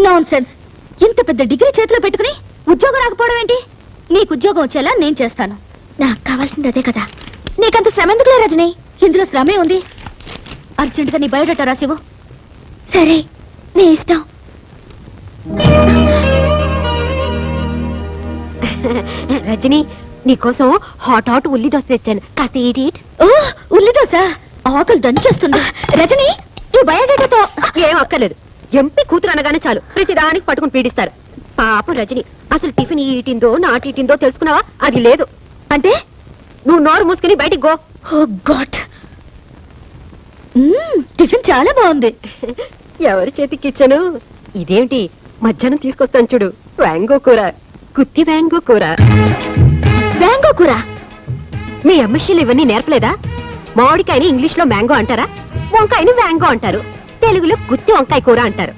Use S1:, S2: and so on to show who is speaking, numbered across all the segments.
S1: Nonsense. ఇంత పెద్ద degree చేతిలో పెట్టుకుని ఉద్యోగం రాకపోవడం ఏంటి? నీకు ఉద్యోగం వచ్చేలా నేను చేస్తాను. నాకు కావాల్సింది అదే కదా. నీకంత శ్రమ ఎందుకులే రజని? ఇందులో శ్రమే ఉంది. అర్జెంటుగా నీ బయోడేటా రాసివ్వు. సరే, నీ ఇష్టం.
S2: రజని, నీకోసం హాట్ ఉల్లి దోశ తెచ్చాను, కాస్త ఈట్.
S1: ఓ, ఉల్లి దోశ ఆకలి దంచేస్తుంది. రజని, ఈ బయోడేటాతో
S2: ఏం అక్కర్లేదు. ఎంపీ కూతురు అనగానే చాలు ప్రతిదానికి పట్టుకుని పీడిస్తారు. పాపం రజని, అసలు టిఫిన్ ఈటిందో నాటిందో తెలుసుకున్నావా? అది లేదు.
S1: అంటే
S2: నువ్వు నోరు మూసుకుని బయటికి గో.
S1: ఓ గాడ్, టిఫిన్ చాలా బాగుంది.
S2: ఎవరి చేతికి ఇచ్చాను? ఇదేమిటి, మధ్యాహ్నం తీసుకొస్తాను చూడు, వ్యాంగో కూర, గుత్తి వ్యాంగో కూర.
S1: వ్యాంగో కూర?
S2: మీ అమ్మశీలు ఇవన్నీ నేర్పలేదా? మామిడికాయని ఇంగ్లీష్ లో మ్యాంగో అంటారా? వంకాయని వ్యాంగో అంటారు, తెలుగులో గుత్తి వంకాయ కూర అంటారు.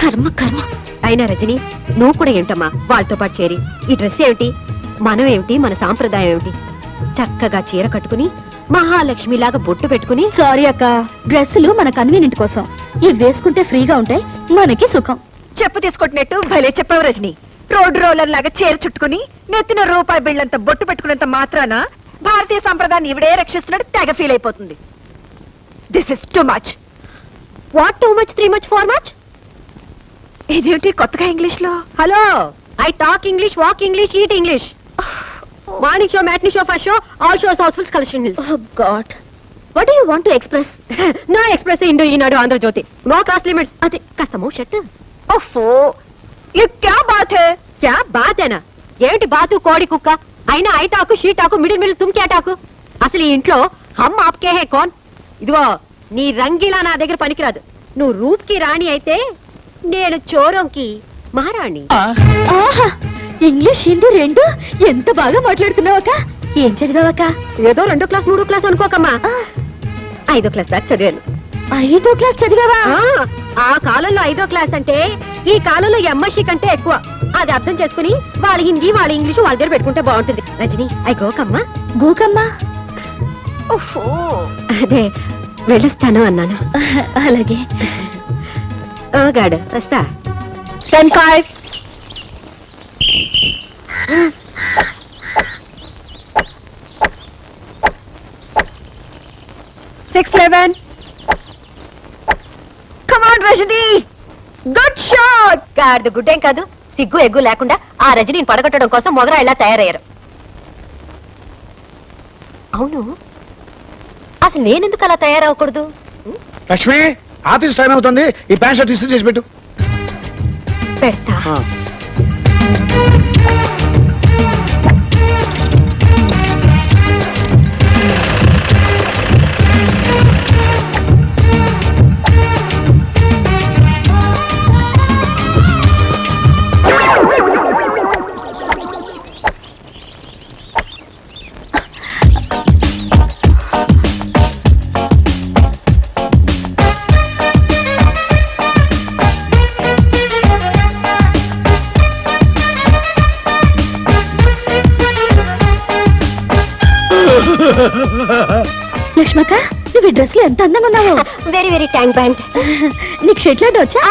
S1: కర్మ కర్మ.
S2: అయినా రజని, నువ్వు కూడా ఏంటమ్మా వాళ్ళతో పాటు చేరి? ఈ డ్రెస్ ఏమిటి, మనం ఏమిటి, మన సాంప్రదాయం ఏమిటి? చక్కగా చీర కట్టుకుని మహాలక్ష్మిలాగా బొట్టు పెట్టుకుని.
S1: సారీ అక్క, డ్రెస్సులు మన కన్వీనియంట్ కోసం. ఇవి వేసుకుంటే ఫ్రీగా ఉంటాయి, మనకి సుఖం.
S3: చెప్పు తీసుకొట్టినట్టు భలే చెప్పావు రజని. రోడ్డు రోలర్ లాగా చీర చుట్టుకుని నెత్తిన రూపాయి బిళ్ళంత బొట్టు పెట్టుకున్నంత మాత్రాన భారతీయ సంప్రదాయాన్ని ఇవిడే రక్షిస్తున్నట్టు తెగ ఫీల్ అయిపోతుంది. This is too much.
S2: What too much, three much, four much?
S3: ఇదేమిటి కొత్తగా ఇంగ్లీష్ లో?
S2: Hello, I talk English, walk English, eat English. Morning show, matinee show, first show, all shows housefulls, collection hills.
S1: Oh God, what do you want to express?
S2: No express Indo Eenadu Andhrajyothy, no class limits. అదే కాస్త మౌ shut.
S3: ఓఫో, ये क्या बात है?
S2: క్యా బాతేనా? ఏమిటి బాతు, కోడి కుక్క? అయినా ఐటాకు షీటాకు మిడిల్ తుమ్ క్యాటాకు? అసలు ఈ ఇంట్లో హమ్ ఆప్కే హే కోన్? ఇదిగో, నీ రంగిలా నా దగ్గర పనికిరాదు. నువ్వు రూప్ కి రాణి అయితే నేను చోరంకి మహారాణి.
S1: ఆహా, ఇంగ్లీష్ హిందీ రెండు ఎంత బాగా మాట్లాడుతున్నావక్క. ఏం చదివావక్క?
S2: ఏదో 2వ క్లాస్ 3వ క్లాస్ అనుకోకమ్మా, 5వ క్లాస్ దాకా చదివాను.
S1: 5వ క్లాస్ చదివావా?
S2: ఆ కాలంలో 5వ క్లాస్ అంటే ఈ కాలంలో ఎంఎస్సీ కంటే ఎక్కువ. అది అర్థం చేసుకుని వాళ్ళ హిందీ వాళ్ళ ఇంగ్లీష్ వాళ్ళ దగ్గర పెట్టుకుంటే బాగుంటుంది. రజని, ఐ గోకమ్మా.
S1: గోకమ్మా?
S3: ఓఫో,
S2: అదే వెళ్ళొస్తాను అన్నాను.
S1: అలాగే.
S2: ఓ గాడు, వస్తా.
S1: 10-5.
S3: come on Rajini, good shot.
S2: గాడిద గుడ్డేం కాదు, సిగ్గు ఎగ్గు లేకుండా ఆ రజనీని పడగొట్టడం కోసం మొగరా ఇలా తయారయ్యారు. అవును, అసలు నేనెందుకు అలా తయారవకూడదు?
S4: లక్ష్మి, ఆఫీస్ టైం అవుతుంది, ఈ ప్యాంట్ షర్ట్ ఇస్త్రీ చేసి పెట్టు.
S2: పెడతా.
S1: లక్ష్మక్క, నువ్వు ఈ డ్రెస్ లో ఎంత అందంగా ఉన్నావు.
S2: Very very thank band.
S1: నీకు షెట్ లాంటి వచ్చా?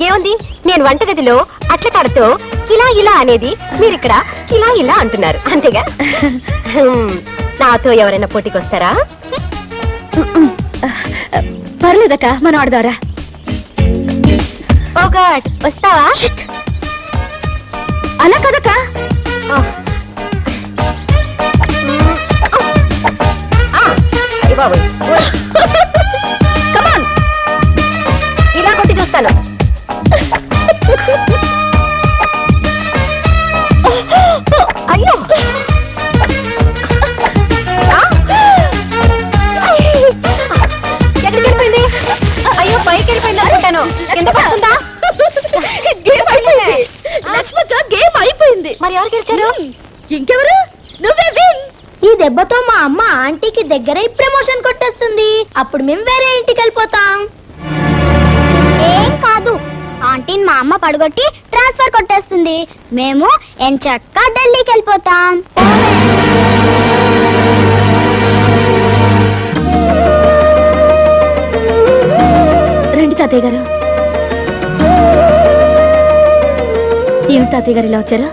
S2: ఏముంది, నేను వంటగదిలో అట్ల కాడతో ఇలా ఇలా అనేది మీరిక్కడ ఇలా ఇలా అంటున్నారు, అంతేగా? నాతో ఎవరైనా పోటీకి వస్తారా?
S1: పర్లేదక్క, మనం ఆడదారా.
S2: ఓ గాడ్, వస్తావా?
S1: అలా కదక్క.
S2: కమాన్, ఇలా కొట్టి చూస్తాను. అయ్యో, ఎక్కడికి వెళ్ళిపోయింది? అయ్యో, పైకి వెళ్ళిపోయింది అనుకుంటాను. కింద పడుతుందా?
S1: గేమ్ అయిపోయింది లక్ష్మక్క, గేమ్ అయిపోయింది.
S2: మరి ఎవరు గెలిచారు?
S1: ఇంకెవరు? నువ్వే విన్.
S5: ఈ దెబ్బతో మా అమ్మ ఆంటీకి దగ్గర ప్రమోషన్ కొట్టేస్తుంది. అప్పుడు మేము వేరే ఇంటికి వెళ్ళిపోతాం. ఏం కాదు, ఆంటీని మా అమ్మ పడగొట్టి ట్రాన్స్ఫర్ కొట్టేస్తుంది. మేము ఎంచక్కా ఢిల్లీకి వెళ్ళిపోతాం.
S1: రండి తాతయ్య గారు. ఏమిటి తాతయ్య గారు ఇలా వచ్చారు?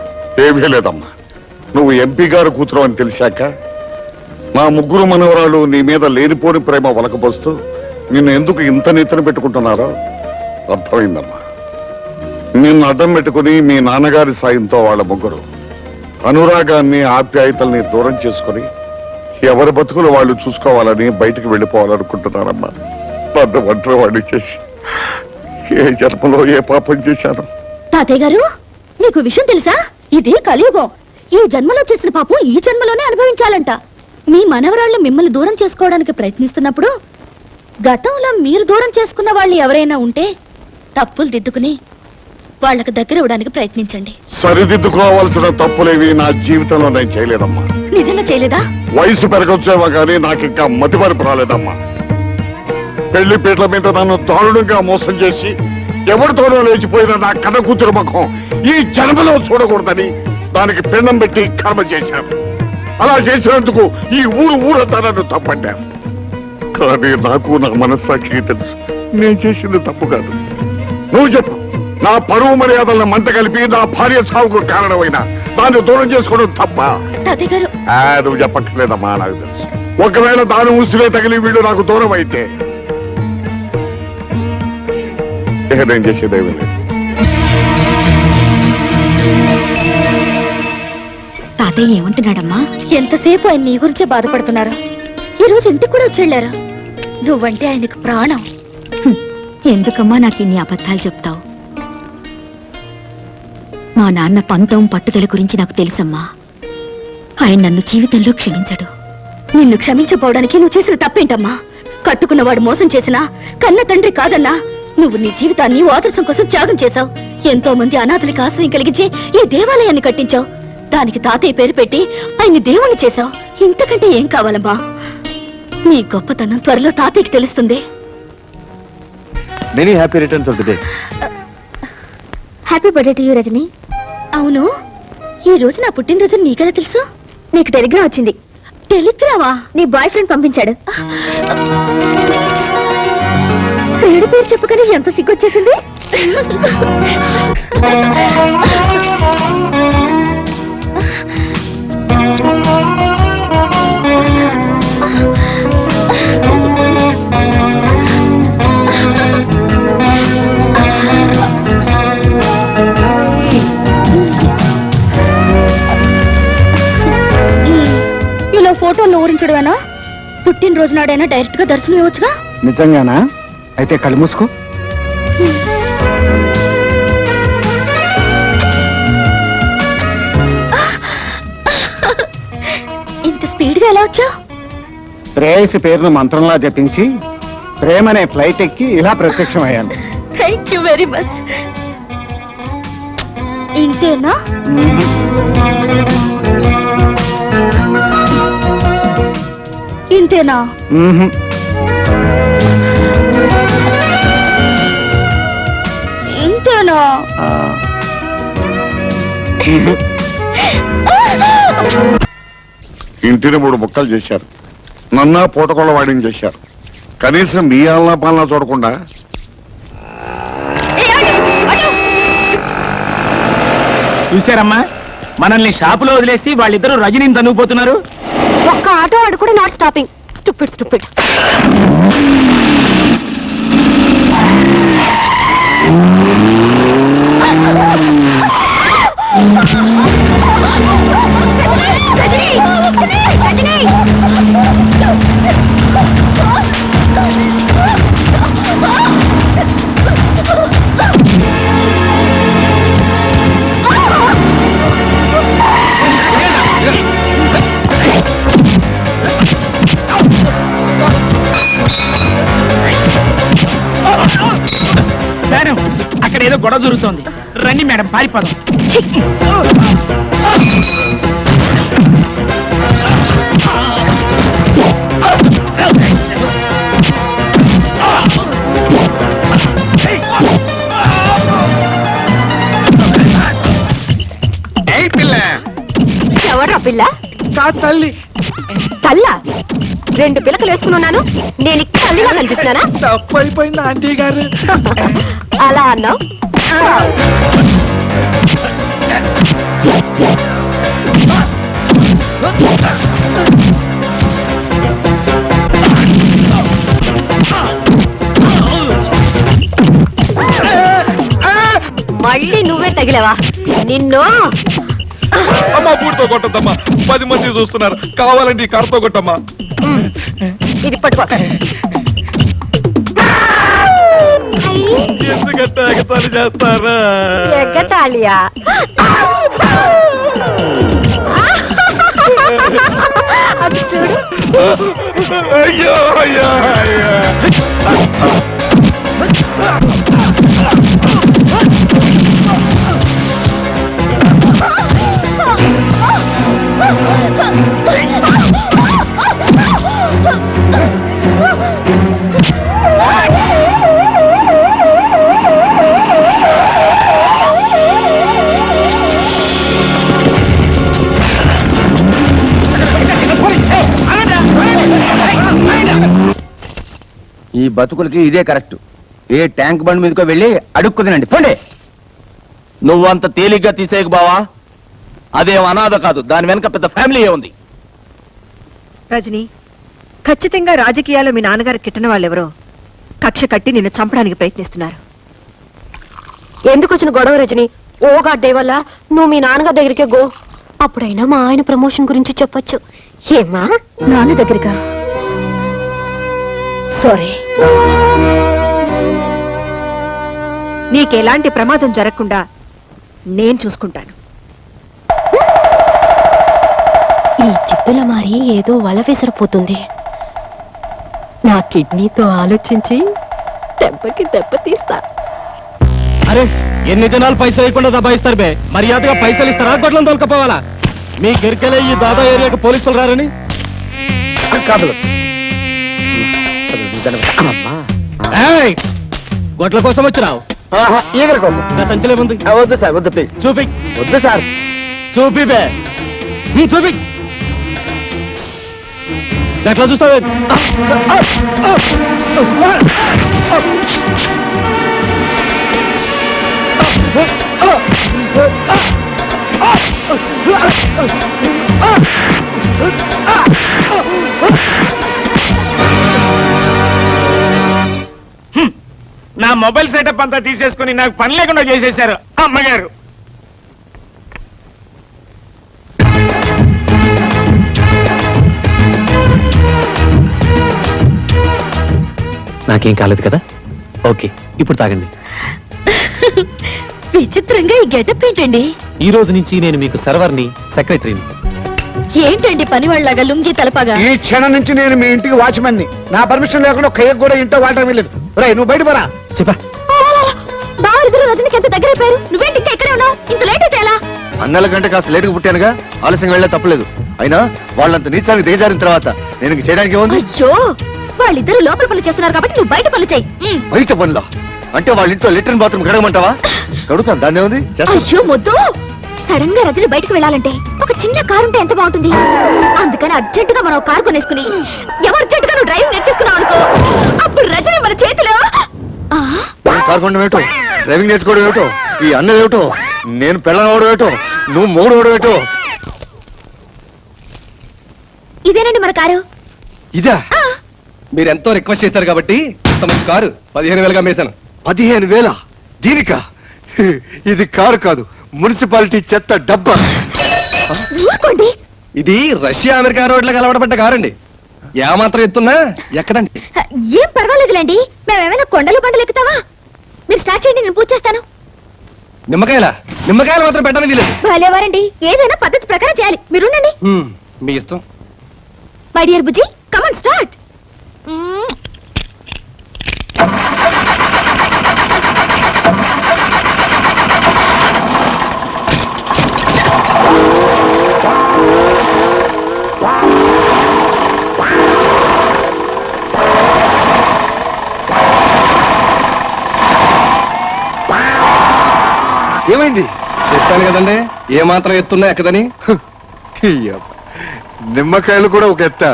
S6: ఏమీ లేదమ్మా, నువ్వు ఎంపీ గారు కూతురు అని తెలిసాక నా ముగ్గురు మనవరాలు నీ మీద లేనిపోని ప్రేమ వలకపోస్తూ నిన్ను ఎందుకు ఇంత నెత్తిన పెట్టుకుంటున్నారో అర్థమైందమ్మా. నిన్ను అడ్డం పెట్టుకుని మీ నాన్నగారి సాయంతో వాళ్ళ ముగ్గురు అనురాగాన్ని ఆప్యాయతల్ని దూరం చేసుకుని ఎవరి బతుకులు వాళ్ళు చూసుకోవాలని బయటికి వెళ్ళిపోవాలనుకుంటున్నారమ్మా. నన్ను ఒంటరి వాడిని చేసి ఏ జన్మలో ఏ పాపం చేశాను.
S1: తాతయ్య గారు, మీకు విషయం తెలుసా? ఇది కలియుగం. ఈ జన్మలో చేసిన పాపం ఈ జన్మలోనే అనుభవించాలంట. మీ మనవరాళ్ళు మిమ్మల్ని దూరం చేసుకోవడానికి ప్రయత్నిస్తున్నప్పుడు గతంలో మీరు దూరం చేసుకున్న వాళ్ళు ఎవరైనా ఉంటే తప్పులు దిద్దుకుని వాళ్ళకి దగ్గర ఇవ్వడానికి ప్రయత్నించండి.
S6: సరిదిద్దుకోవాల్సిన తప్పులేవి నా జీవితంలో నేను చేయలేదమ్మా.
S1: నిజంగా చేయలేదా?
S6: వయసు పెరగొచ్చేవా కానీ నాకు ఇంకా మతిమరుపు రాలేదమ్మా. పెళ్లి పీటల మీద నన్ను దారుణంగా మోసం చేసి ఎవరితోనో లేచిపోయిన నా కన్న కూతురు ముఖం ఈ జన్మలో చూడకూడదని దానికి పిండం పెట్టి కర్మ చేశాను. అలా చేసినందుకు ఈ ఊరంతా నన్ను తప్పట్టాను. కానీ నాకు నా మనస్సాక్షికి తెలుసు నేను చేసింది తప్పు కాదు. నువ్వు చెప్పు, నా పరువు మర్యాదలను మంట కలిపి నా భార్య చావుకు కారణమైన దాన్ని దూరం చేసుకోవడం తప్ప?
S1: తాతయ్య గారు,
S6: నువ్వు చెప్పట్లేదమ్మా, నాకు తెలుసు. ఒకవేళ దాని ఉసిరే తగిలి వీళ్ళు నాకు దూరం అయితే నేను చేసేదేమీ లేదు.
S1: తాతయ్య ఏమంటున్నాడమ్మా? ఎంతసేపు ఆయన నీ గురించే బాధపడుతున్నారు. ఈ రోజు ఇంటికి కూడా వచ్చేళ్ళారు. నువ్వంటే ఆయనకు ప్రాణం. ఎందుకమ్మా నాకు ఇన్ని అబద్ధాలు చెప్తావు? మా నాన్న పంతం పట్టుదల గురించి నాకు తెలుసమ్మా. ఆయన నన్ను జీవితంలో క్షమించడు. నిన్ను క్షమించపోవడానికి నువ్వు చేసిన తప్పేంటమ్మా? కట్టుకున్నవాడు మోసం చేసినా కన్న తండ్రి కాదన్నా నువ్వు నీ జీవితాన్ని ఆదర్శం కోసం త్యాగం చేశావు. ఎంతో మంది అనాథలకి ఆశ్రయం కలిగించి ఈ దేవాలయాన్ని కట్టించావు. దానికి తాతయ్య పేరు పెట్టి ఆయన్ని దేవుణ్ణి చేశావు. ఇంతకంటే ఏం కావాలమ్మా? నీ గొప్పతనం త్వరలో తాతయ్యకి తెలుస్తుంది.
S7: Many happy returns of the day.
S1: Happy birthday to you Rajini. అవును, ఈ రోజు నా పుట్టినరోజు నీకెలా తెలుసు? నీకు టెలిగ్రామ్ వచ్చింది. టెలిగ్రామా? నీ బాయ్ ఫ్రెండ్ పంపించాడు. పేరు పేరు చెప్పకనే ఎంత సిగ్గొచ్చేసింది. ఇలా ఫోటోలు ఊరించడమేనా? పుట్టినరోజు నాడైనా డైరెక్ట్ గా దర్శనం ఇవ్వచ్చుగా.
S7: నిజంగానా? అయితే కళ్ళు మూసుకో.
S1: ఇంత స్పీడ్ గా ఎలా వచ్చావు?
S7: ప్రేయసి పేరును మంత్రంలా జపించి ప్రేమనే ఫ్లైట్ ఎక్కి ఇలా ప్రత్యక్షమయ్యాను.
S1: Thank you very much. ఇంతేనా? ఇంతేనా? ఇంతేనా?
S6: ఇంటిని 3 ముక్కలు చేశారు. నన్నా పూటకొళ్ళ వాడిని చేశారు. కనీసం మీ ఆలనా పాలనా చూడకుండా
S8: చూశారమ్మా, మనల్ని షాపులో వదిలేసి వాళ్ళిద్దరూ రజనీని తనుకుపోతున్నారు.
S2: ఒక్క ఆటో వాడు కూడా not stopping. Stupid stupid.
S8: Madam, అక్కడ ఏదో గొడవ జరుగుతోంది. రండి మేడం, పారిపోదాం.
S2: ఎవర్రా పిల్ల?
S8: తల్లి
S2: తల్ల? 2 పిలకలు వేసుకుని ఉన్నాను. నేను ఇక్కడ తల్లిగా కనిపిస్తున్నానా?
S8: తప్పు అయిపోయింది ఆంటీ గారు.
S2: అలా అన్నావు. మళ్ళీ నువ్వే తగిలేవా నిన్ను
S9: అమ్మా పూడితో కొట్టద్దమ్మా 10 మంది చూస్తున్నారు కావాలంటే ఈ కర్రతో కొట్టమ్మా
S2: ఇది పట్టుకో
S9: ఎందుకంటే ఎగతాళి చేస్తారా
S2: ఎగ్గతాళియా అటు చూడు
S9: అయ్యో అయ్యో అయ్యో
S10: ఈ బతుకులకి ఇదే కరెక్ట్. ఏ ట్యాంక్ బండ్ మీదకో వెళ్ళి అడుక్కుదినండి పోండి. నువ్వంత తేలిగ్గా తీసేయకు బావా, అదేం అనాథ కాదు, దాని వెనక పెద్ద ఫ్యామిలీ ఉంది.
S3: రజని, ఖచ్చితంగా రాజకీయాల్లో మీ నాన్నగారు కిట్టిన వాళ్ళెవరో కక్ష కట్టి నిన్ను చంపడానికి ప్రయత్నిస్తున్నారు.
S2: ఎందుకు వచ్చిన గొడవ రజని? ఓ గాడ్డే వల్ల నువ్వు మీ నాన్నగారి దగ్గరికే గో, అప్పుడైనా మా ఆయన ప్రమోషన్ గురించి చెప్పొచ్చు. ఏమా
S3: నాన్న దగ్గరగా? సారీ. నీకెలాంటి ప్రమాదం జరగకుండా నేను చూసుకుంటాను.
S2: ఈ చిత్తుల మారి ఏదో వల విసిరిపోతుంది. నా కిడ్నీతో ఆలోచించి దెబ్బకి దెబ్బ తీస్తా.
S10: అరే ఎన్ని దినాలు పైసలు ఇవ్వకుండా దబాయిస్తారు బే, మర్యాదగా పైసలు ఇస్తారా గొడ్లను తోలుకపోవాలా? మీ గిరికెళ్ళే ఈ దాదా ఏరియాకి పోలీసులు రారని
S4: కాదు
S10: గొడ్ల కోసం వచ్చినావు?
S4: ఈగల కోసం.
S10: నా సంచలే ఉంది.
S4: వద్దు సార్, వద్దు ప్లీజ్.
S10: చూపి.
S4: వద్దు సార్.
S10: చూపి బే, చూపి. ఎట్లా చూస్తావే?
S8: నా మొబైల్ సెటప్ అంతా తీసేసుకుని నాకు పని లేకుండా చేసేశారు అమ్మగారు.
S10: నాకేం కాలేదు కదా? ఓకే, ఇప్పుడు తాగండి.
S1: విచిత్రంగా ఈ గెటప్ ఏంటండి?
S10: ఈ రోజు నుంచి నేను మీకు సర్వర్ని, సెక్రటరీని.
S1: ఏంటండి పని వాళ్ళగా లుంగి తలపగా?
S4: ఈ క్షణం నుంచి నేను మీ ఇంటికి వాచ్మెన్ ని. నా పర్మిషన్ లేకుండా కేక్ కూడా ఇంట్లో వాడటం వెళ్ళలేదు. నువ్వు బయట పోరా.
S10: చెప్పా
S1: బావరిద్దరు రజనికి ఎంత దగ్గర అయిపోయారు. నువ్వేంటి ఇంకా ఎక్కడే ఉన్నావు? ఇంత లేట్ అయితే ఎలా?
S11: అన్నల కంటే కాస్త లేటుగా పుట్టానుగా, ఆలస్యంగా వెళ్ళే తప్పలేదు. అయినా వాళ్ళంత నీచానికి దిగజారిన తర్వాత నేను ఇంక చేయడానికి ఏముంది?
S1: అయ్యో, వాళ్ళిద్దరు లోపల పనులు చేస్తున్నారు కాబట్టి నువ్వు బయట పనులు చెయ్యి.
S11: బయట పనులా అంటే వాళ్ళ ఇంట్లో లెట్రిన్ బాత్రూమ్ కడగమంటావా? కడుగుతాను, దాన్ని ఏముంది? చేస్తాను.
S1: అయ్యో మొద్దు, సడన్ గా రజని బయటకు వెళ్ళాలంటే ఒక చిన్న కారు ఉంటే ఎంత బాగుంటుంది. అందుకని అర్జెంట్ గా మనం కారు కొనేసుకుని ఎవరు అర్జెంట్ గా నువ్వు డ్రైవింగ్ నేర్చేసుకున్నావు అనుకో, అప్పుడు రజని మన చేతిలో.
S11: కారు కొనడం ఏమిటో, డ్రైవింగ్ నేర్చుకోవడం ఏమిటో, ఈ అన్నది ఏమిటో, నేను పిల్లలు అవడం ఏమిటో, నువ్వు మూడు అవడం ఏమిటో.
S1: ఇదేనండి మన కారు.
S11: ఇదా?
S10: మీరు ఎంతో రిక్వెస్ట్ చేశారు కాబట్టి ఇంత మంచి కారు 15,000గా అమ్మేశాను.
S11: 15,000 దీనికా? ఇది కారు కాదు, మున్సిపాలిటీ చెత్త డబ్బా.
S1: ఊరుకోండి.
S10: ఇది రష్యా అమెరికా రోడ్లకు అలవాటుపడ్డ కారండి. ఏమాత్రం ఎత్తున్నా ఎక్కడండి.
S1: ఏం పర్వాలేదులేండి, మేమేమైనా కొండలు బండలు ఎక్కుతావా? మీరు స్టార్ట్ చేయండి, నేను పూజ చేస్తాను.
S10: నిమ్మకాయలు మాత్రం పెట్టడానికి వీలేదు.
S1: భలేవారండి, ఏదైనా పద్ధతి ప్రకారం చేయాలి. మీరుండండి.
S10: మీ ఇష్టం.
S1: My dear Bujji, come on start.
S11: ఏమైంది?
S10: చెప్తాను కదండి, ఏమాత్రం ఎత్తున్నా ఎక్కదని.
S11: నిమ్మకాయలు కూడా ఒక ఎత్త.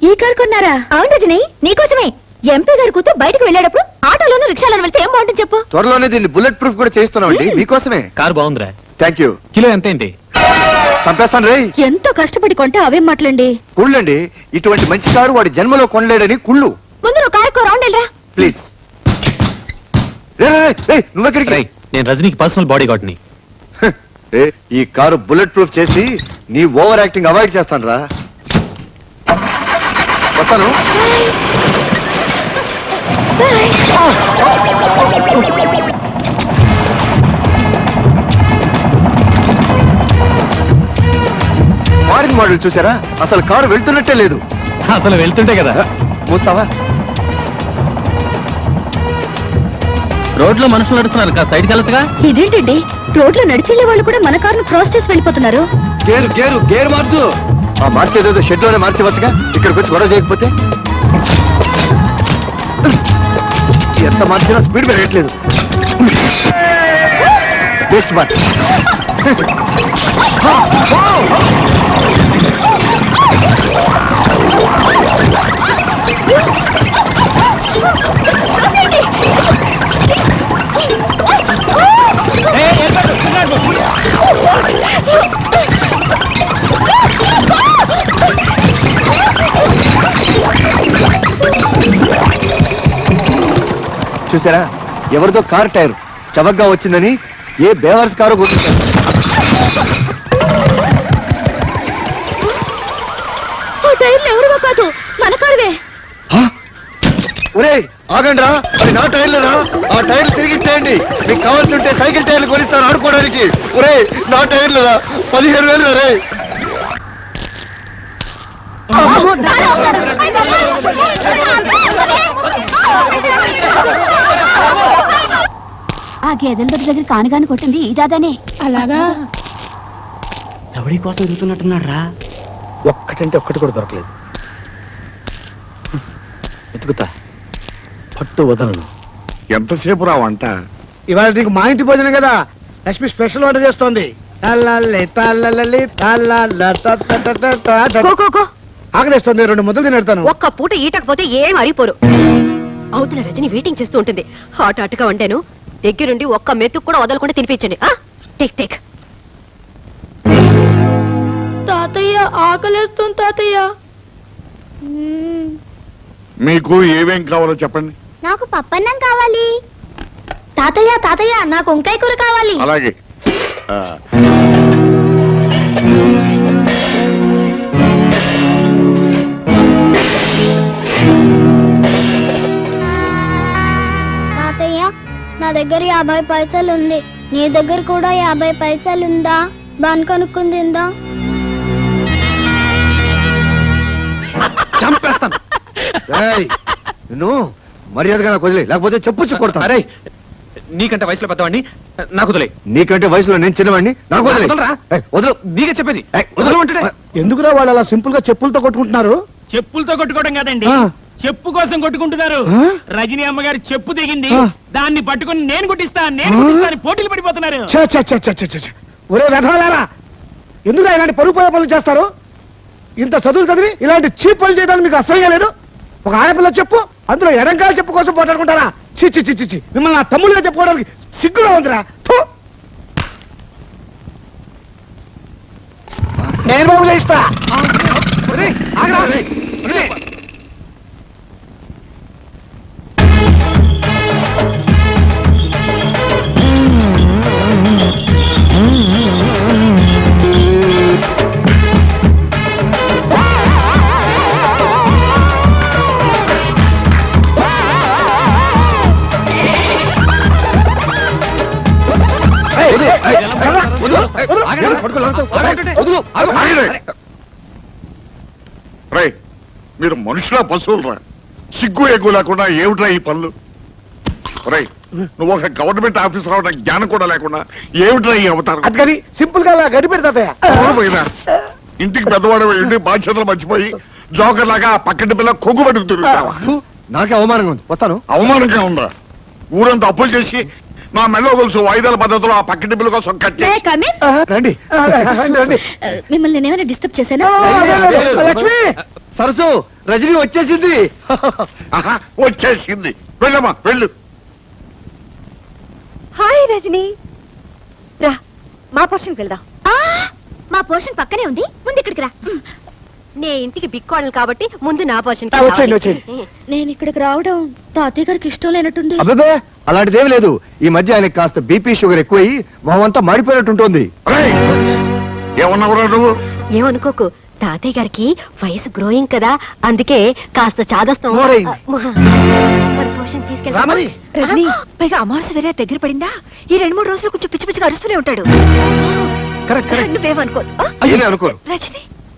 S1: ఈ కారు కొన్నారా? అవును రజని, నీకోసమే. ఎంపీ గారి కూతురు బయటకు వెళ్ళేటప్పుడు ఆటోలోనూ రిక్షాలోనూ వెళ్తే ఏం బాగుంటుంది చెప్పు.
S11: త్వరలోనే దీన్ని బుల్లెట్ ప్రూఫ్ కూడా చేయిస్తున్నామండి మీకోసమే.
S8: కారు బాగుందిరా.
S11: Thank you.
S8: కిలో ఎంత ఏంటి?
S11: చంపేస్తాను రే.
S1: ఎంతో కష్టపడి కొంటే అవేం మాటలండి.
S11: కుళ్ళండి, ఇటువంటి మంచి కారు వాడి జన్మలో కొనలేడని కుళ్ళు.
S1: ముందు నువ్వు కారుకో రౌండ్ వెళ్ళరా.
S11: ప్లీజ్. నువ్వెక్కడికి?
S8: నేను రజనీకి పర్సనల్ బాడీ గార్డ్ ని.
S11: ఈ కారు బుల్లెట్ ప్రూఫ్ చేసి నీ ఓవర్ యాక్టింగ్ అవాయిడ్ చేస్తాను రా. వస్తాను. ఫారిన్ మోడల్ చూసారా? అసలు కారు వెళ్తున్నట్టే లేదు.
S8: అసలు వెళ్తుంటే కదా.
S11: మూస్తావా?
S10: రోడ్లో మనుషులు నడుస్తున్నారు కదా, సైడ్కి వెళ్ళొచ్చుగా.
S1: ఇదేంటండి, రోడ్లో నడిచెళ్లే వాళ్ళు కూడా మన కారును క్రాస్ చేసి వెళ్ళిపోతున్నారు.
S11: గేరు మార్చు. ఆ మార్చేదేదో షెడ్ లోనే మార్చవచ్చుగా, ఇక్కడికి వచ్చి గొడవ చేయకపోతే. ఎంత మార్చినా స్పీడ్ పెరగట్లేదు. Best bat. చూసారా, ఎవరిదో కార్ టైర్ చవకగా వచ్చిందని ఏ బేవర్స్ కారు కొట్టించారు.
S1: ఎవరివో కాదు, మన కారువే.
S11: ఒరే ఆగండి రా, అది నా టైర్ లేదా? ఆ టైర్లు తిరిగిచ్చేయండి. మీకు కావాల్సి ఉంటే సైకిల్ టైర్లు కొనిస్తాను ఆడుకోవడానికి. ఒరే నా టైర్ లేదా? 15,000 రే.
S1: ఆ గేదెల దగ్గర కానుగాని కొట్టింది ఈ దాదానే. అలాగా?
S8: ఎవడి కోసం ఎదుగుతున్నట్టున్నాడు రా.
S4: ఒక్కటంటే ఒక్కటి కూడా దొరకలేదు.
S8: ఎత్తుకుతా, పట్టు వదలను.
S6: ఎంతసేపు రా వంట?
S4: ఇవాళ నీకు మా ఇంటి భోజనం కదా, లక్ష్మి స్పెషల్ వంట చేస్తోంది. ఆకలిస్తుంది, 2 ముద్దలు తినేస్తాను.
S2: ఒక్క పూట ఈటకపోతే ఏం అరిపోరు. అవతల రజని వెయిటింగ్ చేస్తూ ఉంటుంది. హాట్ హాట్గా వండాను, దగ్గరుండి ఒక్క మెతుకు కూడా వదలకుండా తినిపించండి. Take take.
S1: తాతయ్య ఆకలిస్తుంది తాతయ్య.
S6: మీకు ఏమేం కావాలో చెప్పండి.
S5: నాకు పప్పన్నం కావాలి. తాతయ్య తాతయ్య నాకు వంకాయ కూర కావాలి.
S6: అలాగే.
S5: తాతయ్య నా దగ్గర 50 పైసలు ఉంది, నీ దగ్గర కూడా 50 పైసలు ఉందా? బాన్ కొనుక్కుంది ఉందా?
S11: చంపేస్తాను. నువ్వు మర్యాదగా నాకు వదిలే, లేకపోతే చెప్పు కొడతా.
S8: అరే, నీకంటే వయసులో పెద్దవాడిని, నాకు వదిలే.
S11: నీకంటే వయసులో నేను చిన్నవాడిని, నాకు వదిలే. వదలు.
S8: నీకే చెప్పేది.
S4: ఎందుకురా వాళ్ళు అలా సింపుల్ గా చెప్పులతో కొట్టుకుంటున్నారు?
S8: చెప్పులతో కొట్టుకోవడం కాదండి, చెప్పు కోసం కొట్టుకుంటున్నారు. రజనీ అమ్మగారు చెప్పు దిగింది, దాన్ని పట్టుకుని నేను కొట్టిస్తా అని పోటీలు పడిపోతున్నారు.
S4: ఒరే వెధవలారా, ఎందుకు ఇలాంటి పరుగు పోయే పనులు చేస్తారు? ఇంత చదువులు చదివి ఇలాంటి చీప్ పనులు చేయడానికి మీకు అసహ్యం లేదు? ఒక ఆడపిల్ల చెప్పు, అందులో ఎడంకాల చెప్పు కోసం పోటాడుకుంటారా? చిచ్చి చిచ్చి చి, మిమ్మల్ని నా తమ్ముళ్ళుగా చెప్పుకోవడానికి సిగ్గుగా ఉందిరా. నేను బాబులే ఇస్తా.
S6: మీరు మనుషులా పశువులరా? సిగ్గు ఎగ్గు లేకుండా ఏమిట్రా ఈ పనులు? రై, నువ్వు ఒక గవర్నమెంట్ ఆఫీసర్ అవడం జ్ఞానం కూడా లేకుండా ఏమిట్రా ఈ అవతారం?
S4: అది సింపుల్ గా గడిపెడతాయా?
S6: ఇంటికి పెద్దవాడు ఇంటి బాధ్యతలు మర్చిపోయి జోకర్ లాగా పక్కటి పిల్ల కొగ్గు పట్టుకు తిరుగుతావా?
S11: నాకే అవమానంగా ఉంది, వస్తాను.
S6: అవమానంగా ఉందా? ఊరంతా అప్పులు చేసి నా మెల్ల గొలుసు వాయిదాల పద్ధతిలో ఆ పక్కటి పిల్ల కోసం కట్టి
S11: రండి.
S1: మిమ్మల్ని నేనేమైనా డిస్టర్బ్ చేశానా?
S4: లక్ష్మి,
S11: సరసు, రజనీ వచ్చేసింది.
S6: వచ్చేసింది. వెళ్ళమ్మా వెళ్ళు.
S3: హాయ్ రజని, రా మా పోర్షన్కి వెళ్దాం.
S1: మా పోర్షన్ పక్కనే ఉంది, ముందు ఇక్కడికి రా.
S2: నే ఇంటికి బిక్కోడలు కాబట్టి ముందు నా పోషన్
S4: వచ్చేయండి వచ్చేయండి.
S1: నేను ఇక్కడికి రావడం తాతయ్య గారికి ఇష్టం లేనట్టుంది.
S11: అబ్బే అలాంటిదేం లేదు. ఈ మధ్య ఆయనకి కాస్త బీపీ షుగర్ ఎక్కువయి మొహమంతా మాడిపోయినట్టుంటుంది.
S6: రేయ్, ఏమన్నావురా నువ్వు?
S2: ఏమనుకోకు, తాతయ్య గారికి వయసు గ్రోయింగ్ కదా, అందుకే కాస్త చాదస్తం.
S4: మోరైంది.
S2: మరి పోషన్ తీసుకెళ్ళి
S4: రామని
S3: రజని, పైగా అమావాస్య వేరే దగ్గర పడిందా, ఈ 2-3 రోజులు కొంచెం పిచ్చి పిచ్చిగా అరుస్తూనే ఉంటాడు.
S4: Correct correct.
S3: నువ్వేమనుకో.
S11: నేనే అనుకోను.
S3: రజని